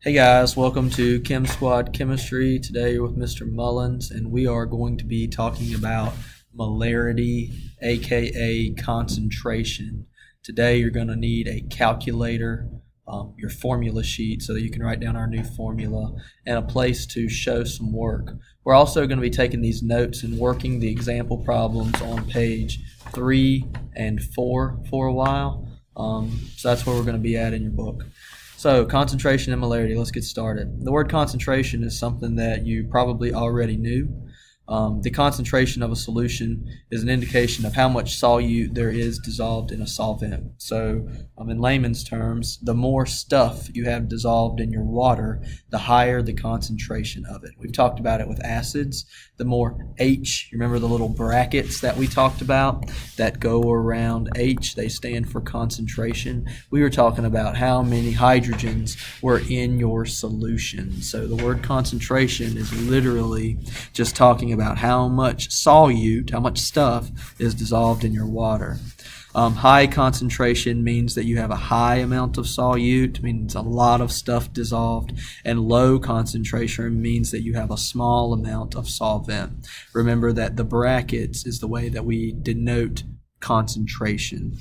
Hey guys, welcome to Chem Squad Chemistry. Today with Mr. Mullins, and we are going to be talking about molarity, aka concentration. Today you're going to need a calculator, your formula sheet so that you can write down our new formula, and a place to show some work. We're also going to be taking these notes and working the example problems on page 3 and 4 for a while. So that's where we're going to be at in your book. So concentration and molarity, let's get started. The word concentration is something that you probably already knew. The concentration of a solution is an indication of how much solute there is dissolved in a solvent. So in layman's terms, the more stuff you have dissolved in your water, the higher the concentration of it. We've talked about it with acids. The more H, you remember the little brackets that we talked about that go around H, they stand for concentration. We were talking about how many hydrogens were in your solution. So the word concentration is literally just talking about how much solute, how much stuff is dissolved in your water. High concentration means that you have a high amount of solute, means a lot of stuff dissolved, and low concentration means that you have a small amount of solvent. Remember that the brackets is the way that we denote concentration.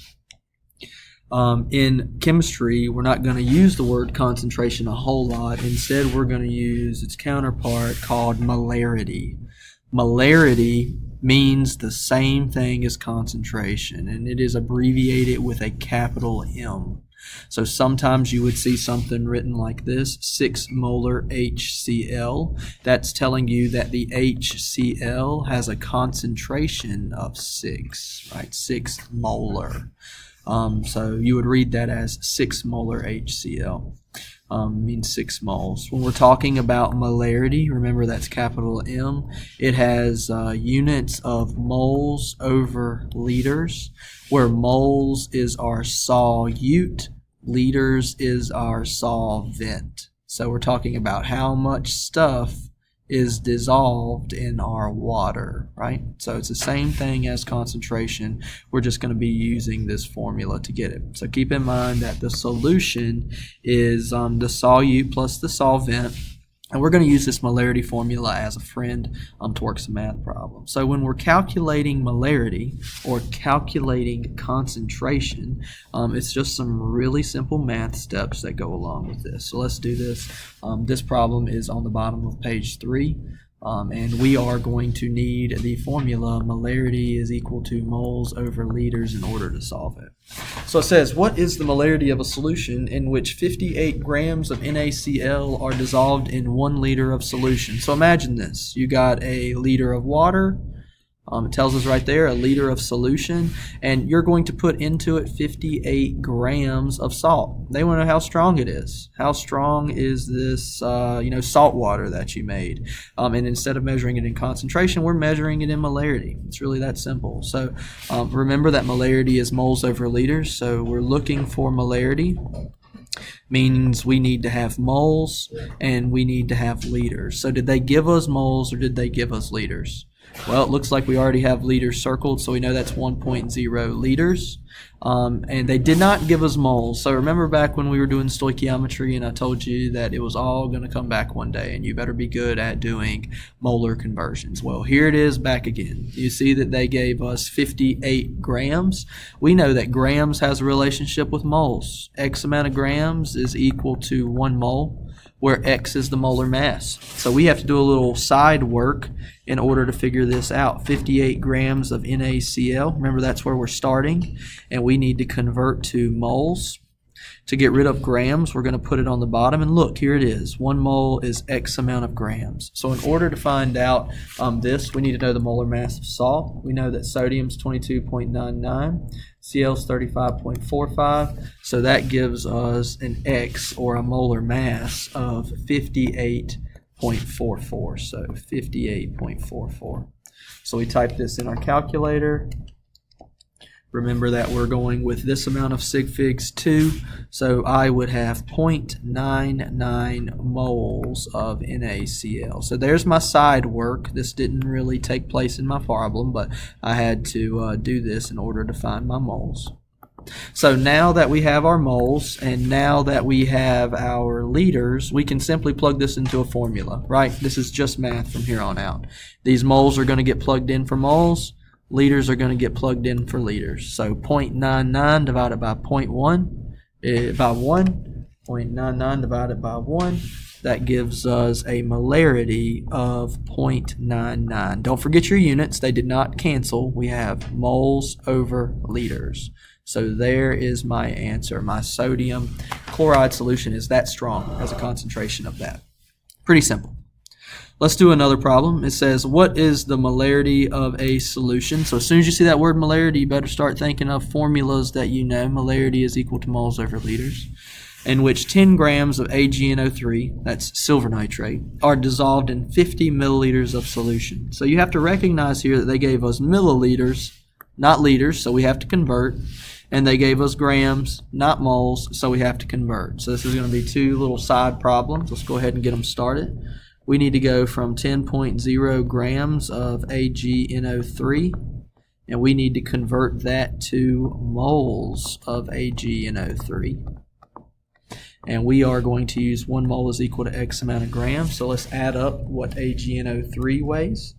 In chemistry, we're not going to use the word concentration a whole lot. Instead, we're going to use its counterpart called molarity. Molarity means the same thing as concentration, and it is abbreviated with a capital M. So sometimes you would see something written like this, 6 molar HCl. That's telling you that the HCl has a concentration of 6, right? 6 molar. So you would read that as 6 molar HCl. Means 6 moles. When we're talking about molarity, remember that's capital M. It has units of moles over liters, where moles is our solute, liters is our solvent. So we're talking about how much stuff is dissolved in our water, right? So it's the same thing as concentration. We're just going to be using this formula to get it. So keep in mind that the solution is the solute plus the solvent. And we're going to use this molarity formula as a friend to work some math problems. So when we're calculating molarity or calculating concentration, it's just some really simple math steps that go along with this. So let's do this. This problem is on the bottom of page 3. And we are going to need the formula molarity is equal to moles over liters in order to solve it. So it says, what is the molarity of a solution in which 58 grams of NaCl are dissolved in 1 liter of solution? So imagine this. You got a liter of water. It tells us right there, a liter of solution, and you're going to put into it 58 grams of salt. They want to know how strong it is. How strong is this, salt water that you made? And instead of measuring it in concentration, we're measuring it in molarity. It's really that simple. So remember that molarity is moles over liters. So we're looking for molarity. Means we need to have moles and we need to have liters. So did they give us moles or did they give us liters? Well, it looks like we already have liters circled, so we know that's 1.0 liters. And they did not give us moles. So remember back when we were doing stoichiometry and I told you that it was all going to come back one day and you better be good at doing molar conversions. Well, here it is back again. You see that they gave us 58 grams. We know that grams has a relationship with moles. X amount of grams is equal to 1 mole, where X is the molar mass. So we have to do a little side work in order to figure this out. 58 grams of NaCl, remember that's where we're starting, and we need to convert to moles. To get rid of grams, we're going to put it on the bottom, and look, here it is. 1 mole is X amount of grams. So in order to find out this, we need to know the molar mass of salt. We know that sodium's 22.99, Cl's 35.45, so that gives us an X, or a molar mass, of 58.44, so 58.44. So we type this in our calculator. Remember that we're going with this amount of sig figs 2, so I would have 0.99 moles of NaCl. So there's my side work. This didn't really take place in my problem, but I had to do this in order to find my moles. So now that we have our moles and now that we have our liters, we can simply plug this into a formula, right? This is just math from here on out. These moles are going to get plugged in for moles. Liters are going to get plugged in for liters. So 0.99 divided by 0.1 by 1. 0.99 divided by 1. That gives us a molarity of 0.99. Don't forget your units. They did not cancel. We have moles over liters. So there is my answer. My sodium chloride solution is that strong as a concentration of that. Pretty simple. Let's do another problem. It says, what is the molarity of a solution? So as soon as you see that word molarity, you better start thinking of formulas that you know. Molarity is equal to moles over liters, in which 10 grams of AgNO3, that's silver nitrate, are dissolved in 50 milliliters of solution. So you have to recognize here that they gave us milliliters, not liters, so we have to convert. And they gave us grams, not moles, so we have to convert. So this is going to be two little side problems. Let's go ahead and get them started. We need to go from 10.0 grams of AgNO3, and we need to convert that to moles of AgNO3. And we are going to use 1 mole is equal to X amount of grams. So let's add up what AgNO3 weighs.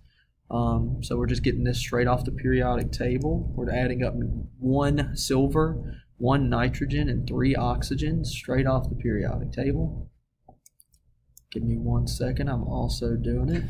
So we're just getting this straight off the periodic table. We're adding up 1 silver, 1 nitrogen, and 3 oxygen straight off the periodic table. Give me 1 second. I'm also doing it.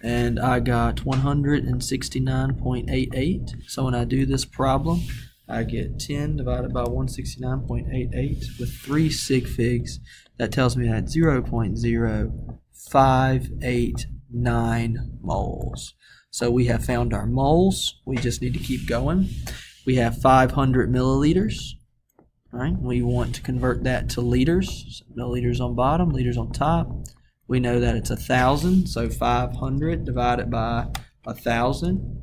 And I got 169.88. So when I do this problem, I get 10 divided by 169.88 with 3 sig figs. That tells me I had 0.0589 moles. So we have found our moles. We just need to keep going. We have 500 milliliters. Right? We want to convert that to liters. So milliliters on bottom, liters on top. We know that it's 1,000. So 500 divided by 1,000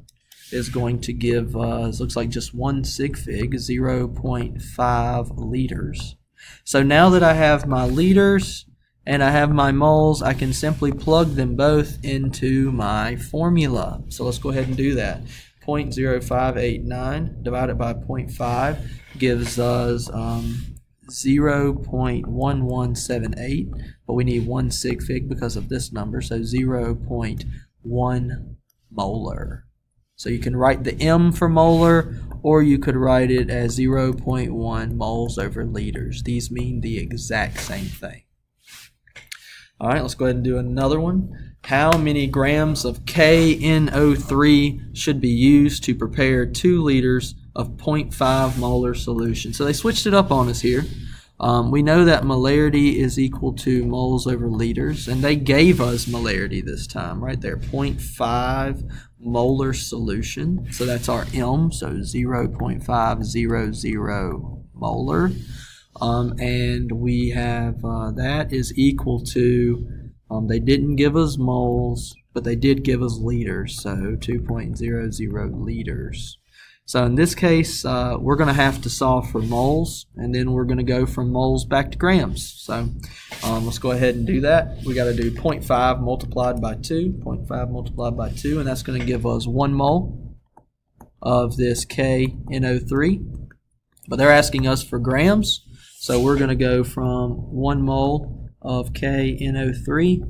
is going to give us, looks like just 1 sig fig, 0.5 liters. So now that I have my liters and I have my moles, I can simply plug them both into my formula. So let's go ahead and do that. 0.0589 divided by 0.5 gives us 0.1178, but we need 1 sig fig because of this number, so 0.1 molar. So you can write the M for molar, or you could write it as 0.1 moles over liters. These mean the exact same thing. All right, let's go ahead and do another one. How many grams of KNO3 should be used to prepare 2 liters of 0.5 molar solution? So they switched it up on us here. We know that molarity is equal to moles over liters, and they gave us molarity this time, right there, 0.5 molar solution. So that's our M, so 0.500 molar. And we have that is equal to, they didn't give us moles, but they did give us liters, so 2.00 liters. So in this case, we're going to have to solve for moles, and then we're going to go from moles back to grams. So let's go ahead and do that. We got to do 0.5 multiplied by 2, 0.5 multiplied by 2, and that's going to give us 1 mole of this KNO3. But they're asking us for grams, so we're going to go from 1 mole of KNO3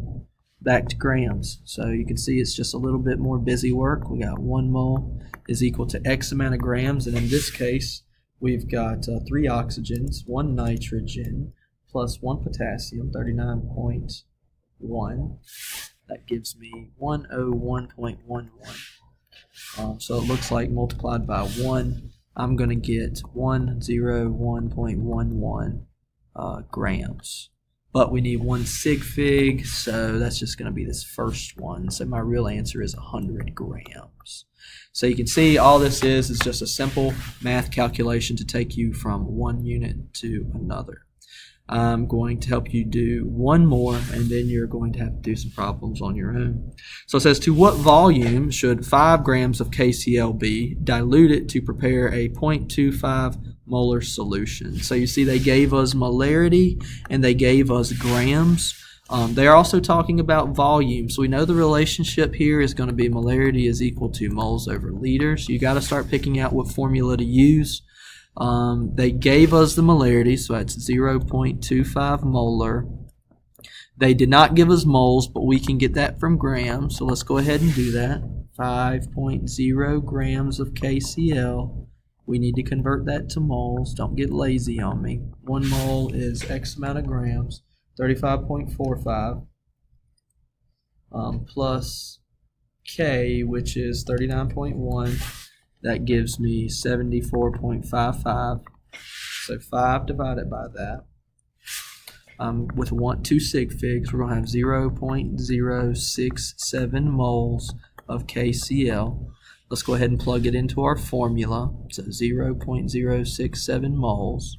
back to grams. So you can see it's just a little bit more busy work. We got 1 mole is equal to X amount of grams, and in this case we've got 3 oxygens, 1 nitrogen, plus 1 potassium, 39.1. That gives me 101.11. So it looks like multiplied by 1, I'm going to get 101.11 grams. But we need 1 sig fig, so that's just going to be this first one. So my real answer is 100 grams. So you can see all this is just a simple math calculation to take you from one unit to another. I'm going to help you do one more, and then you're going to have to do some problems on your own. So it says, to what volume should 5 grams of KCl be diluted to prepare a 0.25 molar solution? So you see they gave us molarity and they gave us grams. They're also talking about volume. So we know the relationship here is going to be molarity is equal to moles over liters. You got to start picking out what formula to use. They gave us the molarity, so that's 0.25 molar. They did not give us moles, but we can get that from grams, so let's go ahead and do that. 5.0 grams of KCl. We need to convert that to moles. Don't get lazy on me. 1 mole is X amount of grams, 35.45, plus K, which is 39.1. That gives me 74.55. So 5 divided by that. With two sig figs, we're going to have 0.067 moles of KCl. Let's go ahead and plug it into our formula. So 0.067 moles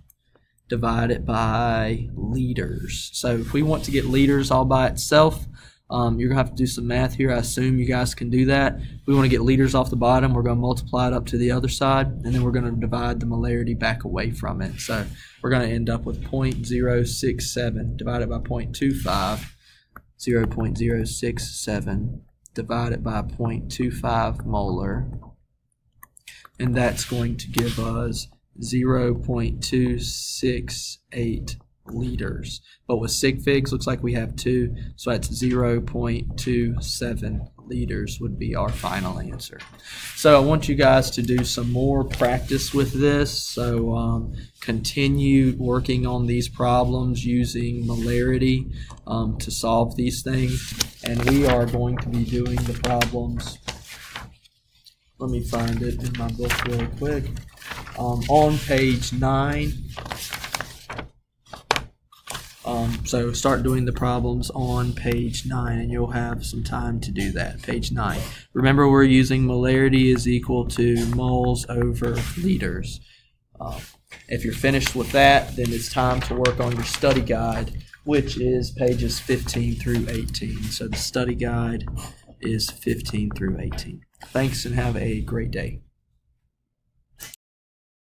divided by liters. So if we want to get liters all by itself, you're going to have to do some math here. I assume you guys can do that. If we want to get liters off the bottom, we're going to multiply it up to the other side, and then we're going to divide the molarity back away from it. So we're going to end up with 0.067 divided by 0.25, 0.067 divided by 0.25 molar, and that's going to give us 0.268 liters. But with sig figs, looks like we have 2, so that's 0.27 liters would be our final answer. So I want you guys to do some more practice with this. So continue working on these problems using molarity to solve these things. And we are going to be doing the problems. Let me find it in my book really quick. On page 9. So start doing the problems on page 9, and you'll have some time to do that. Page 9. Remember, we're using molarity is equal to moles over liters. If you're finished with that, then it's time to work on your study guide, which is pages 15 through 18. So the study guide is 15 through 18. Thanks, and have a great day.